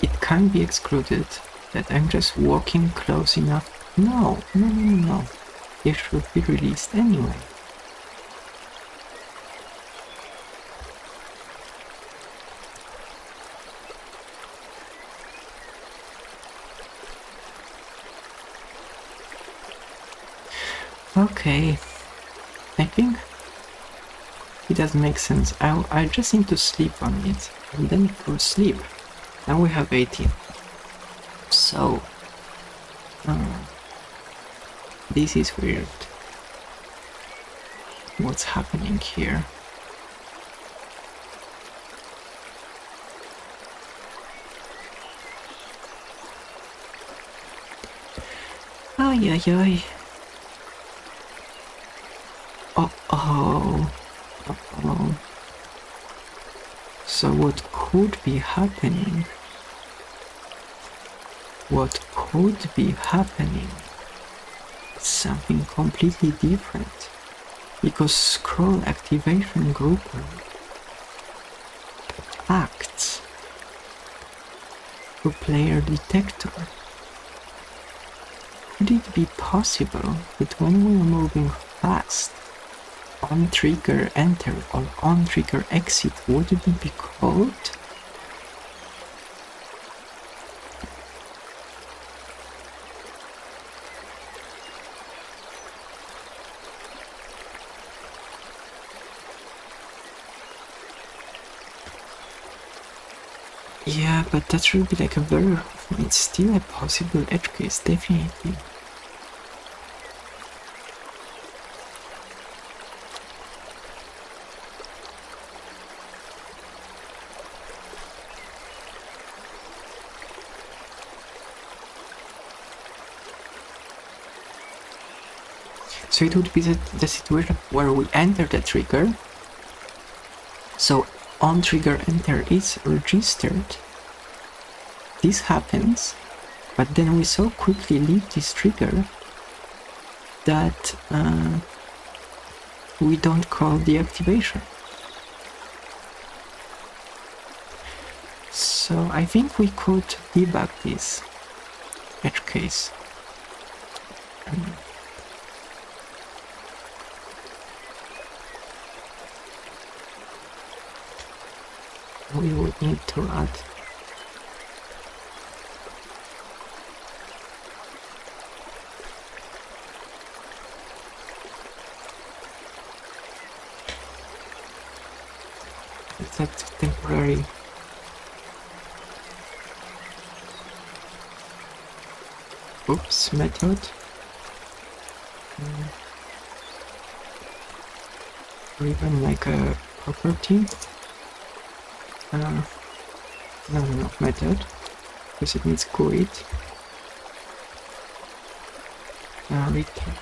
it can't be excluded that I'm just walking close enough. No. It should be released anyway. Okay, I think it doesn't make sense. I just need to sleep on it, and then for sleep. Now we have 18. So, this is weird. What's happening here? Ay. Oh. So what could be happening? Is something completely different, because scroll activation grouper acts to player detector. Could it be possible that when we are moving fast, on trigger enter or on trigger exit wouldn't be called? Yeah, but that should be like a very... It's still a possible edge case, definitely. So it would be the situation where we enter the trigger. So on trigger enter is registered. This happens, but then we so quickly leave this trigger that we don't call the activation. So I think we could debug this edge case. We would need to add that temporary method, or even like a property. No, method, because it needs GUID. Return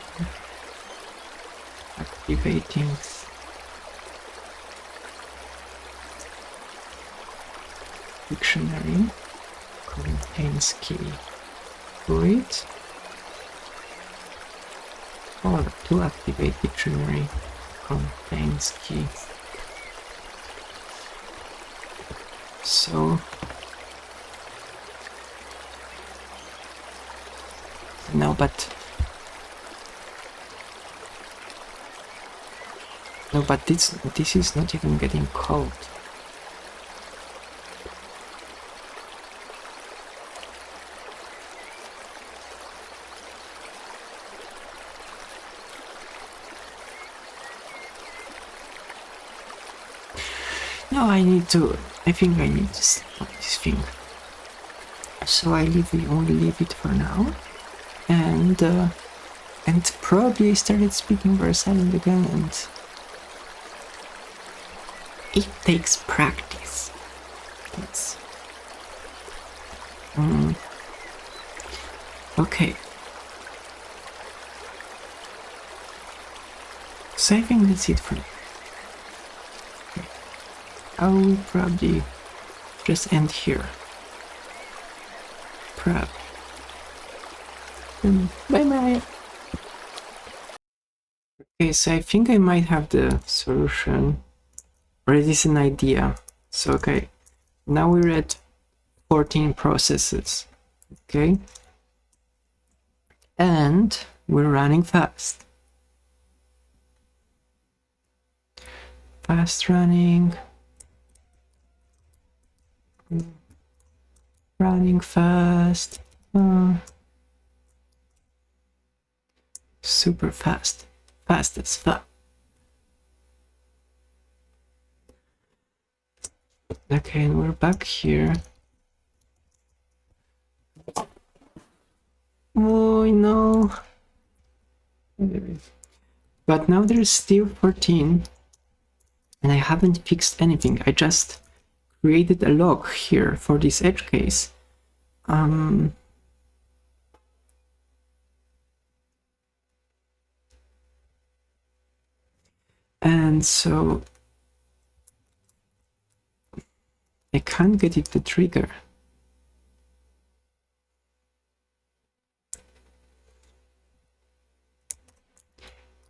activating dictionary contains key GUID, or to activate dictionary contains key. So no, but this is not even getting called. No, I think I need to sleep on this thing. So I will leave it for now, and probably started speaking very silent again, and it takes practice. That's okay. So I think that's it for now. I will probably just end here. Probably. Bye bye. Okay, so I think I might have the solution, or it is an idea. So okay, now we're at 14 processes. Okay, and we're running fast. Fast running. Running fast. Super fast. Fast as fuck. Okay, and we're back here. Oh no. But now there's still 14. And I haven't fixed anything. I just created a log here for this edge case. And so I can't get it to trigger.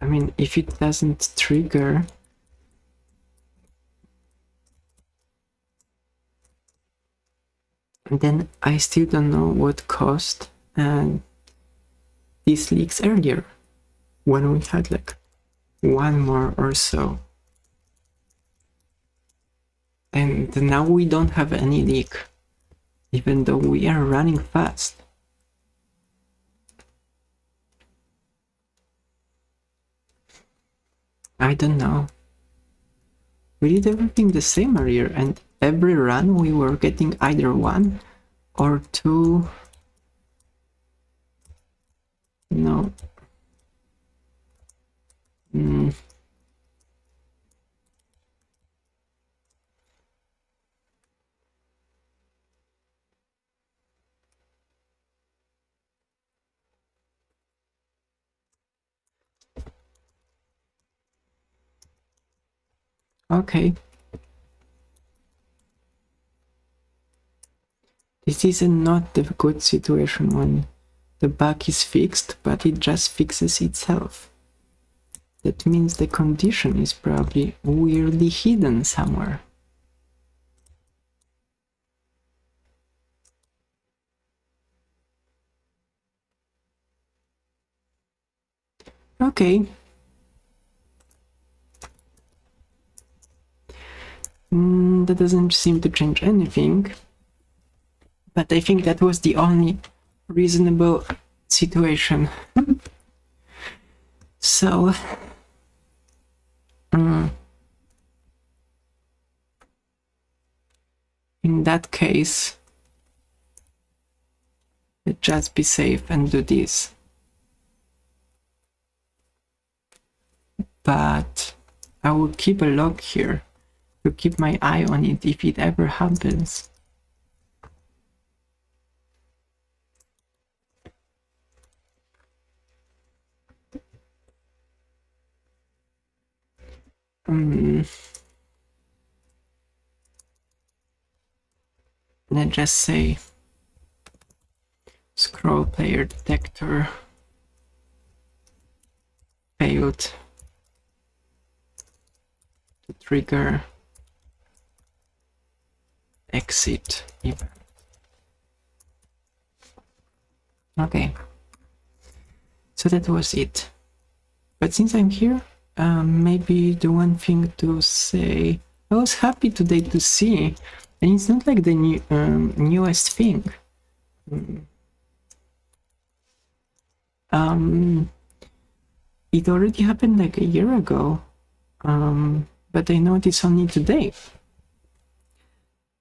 I mean, if it doesn't trigger, then I still don't know what caused these leaks earlier, when we had like one more or so. And now we don't have any leak, even though we are running fast. I don't know. We did everything the same earlier, and every run we were getting either 1 or 2. No. Okay. This is not a good situation when the bug is fixed, but it just fixes itself. That means the condition is probably weirdly hidden somewhere. Okay. That doesn't seem to change anything. But I think that was the only reasonable situation. So, in that case, let's just be safe and do this. But I will keep a log here to keep my eye on it if it ever happens. Let's just say scroll player detector failed to trigger exit event. Okay, so that was it. But since I'm here, maybe the one thing to say, I was happy today to see, and it's not like the newest thing. It already happened like a year ago, but I noticed only today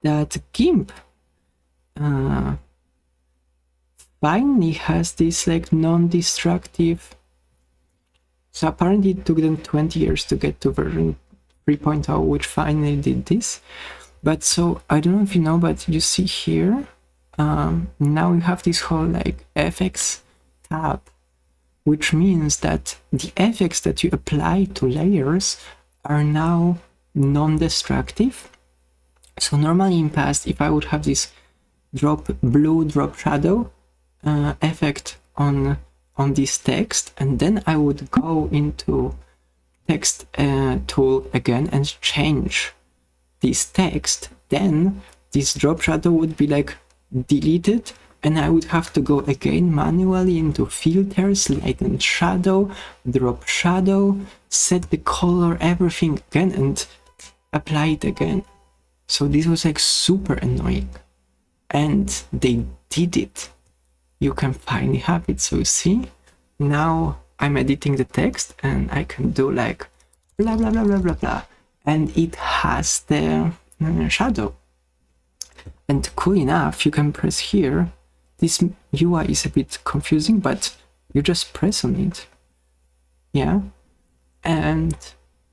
that GIMP finally has this like non-destructive. So apparently it took them 20 years to get to version 3.0, which finally did this. But so I don't know if you know, but you see here, now you have this whole like FX tab, which means that the effects that you apply to layers are now non-destructive. So normally in past, if I would have this drop blue, drop shadow effect on this text, and then I would go into text tool again and change this text, then this drop shadow would be like deleted, and I would have to go again manually into filters, light and shadow, drop shadow, set the color, everything again, and apply it again. So this was like super annoying, and they did it. You can finally have it. So you see, now I'm editing the text and I can do like blah blah blah blah blah blah, and it has the shadow. And cool enough, you can press here. This UI is a bit confusing, but you just press on it, yeah, and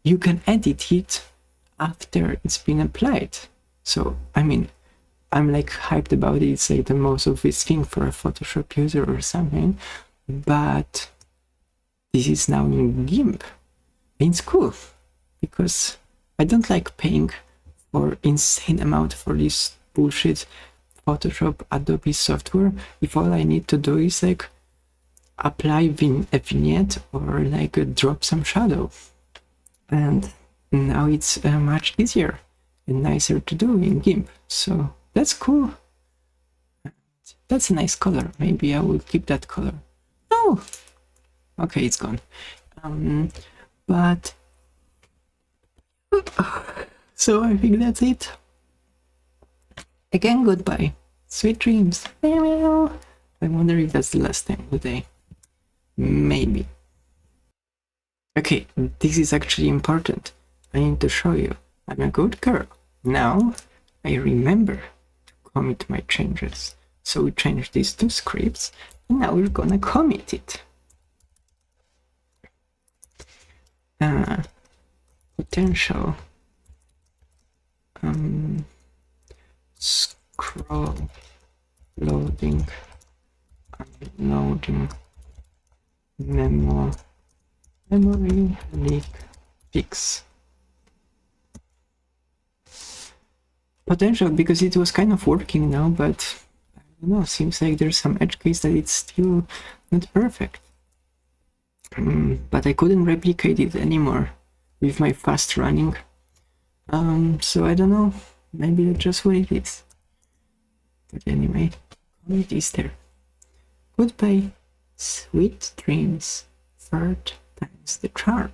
you can edit it after it's been applied. So I mean, I'm like hyped about it. It's like the most obvious thing for a Photoshop user or something, but this is now in GIMP. And it's cool because I don't like paying for insane amount for this bullshit Photoshop Adobe software if all I need to do is like apply a vignette or like drop some shadow. And now it's much easier and nicer to do in GIMP. So that's cool. That's a nice color. Maybe I will keep that color. Oh, okay, it's gone. But so I think that's it. Again, goodbye. Sweet dreams. I wonder if that's the last time today. Maybe. Okay, this is actually important. I need to show you. I'm a good girl. Now I remember to commit my changes. So we changed these two scripts, and now we're gonna commit it. Potential scroll loading, unloading, memory leak fix. Potential, because it was kind of working now, but don't know, seems like there's some edge case that it's still not perfect. But I couldn't replicate it anymore with my fast running. So I don't know, maybe that's just what it is. But anyway, it is there. Goodbye, sweet dreams, third time's the charm.